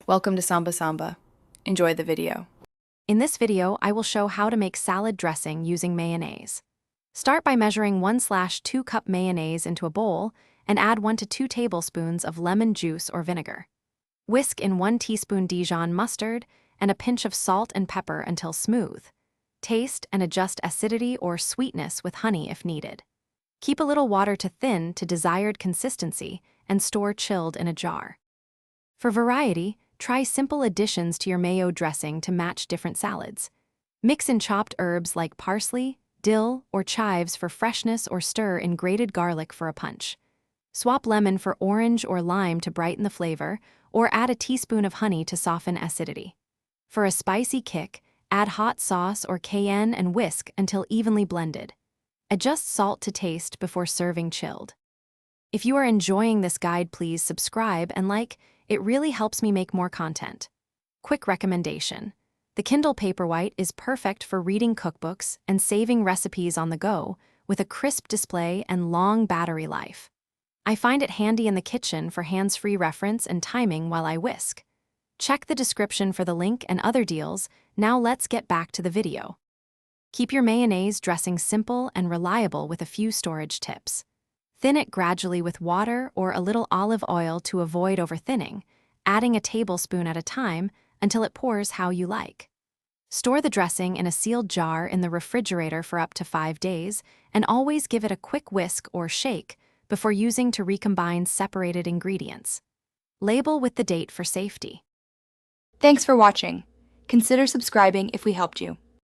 Welcome to Samba Samba. Enjoy the video. In this video, I will show how to make salad dressing using mayonnaise. Start by measuring 1/2 cup mayonnaise into a bowl and add 1 to 2 tablespoons of lemon juice or vinegar. Whisk in 1 teaspoon Dijon mustard and a pinch of salt and pepper until smooth. Taste and adjust acidity or sweetness with honey if needed. Keep a little water to thin to desired consistency and store chilled in a jar. For variety, try simple additions to your mayo dressing to match different salads. Mix in chopped herbs like parsley, dill, or chives for freshness or stir in grated garlic for a punch. Swap lemon for orange or lime to brighten the flavor, or add a teaspoon of honey to soften acidity. For a spicy kick, add hot sauce or cayenne and whisk until evenly blended. Adjust salt to taste before serving chilled. If you are enjoying this guide, please subscribe and like. It really helps me make more content. Quick recommendation: the Kindle Paperwhite is perfect for reading cookbooks and saving recipes on the go, with a crisp display and long battery life. I find it handy in the kitchen for hands-free reference and timing while I whisk. Check the description for the link and other deals. Now let's get back to the video. Keep your mayonnaise dressing simple and reliable with a few storage tips. Thin it gradually with water or a little olive oil to avoid overthinning, adding a tablespoon at a time until it pours how you like. Store the dressing in a sealed jar in the refrigerator for up to 5 days, and always give it a quick whisk or shake before using to recombine separated ingredients. Label with the date for safety. Thanks for watching. Consider subscribing if we helped you.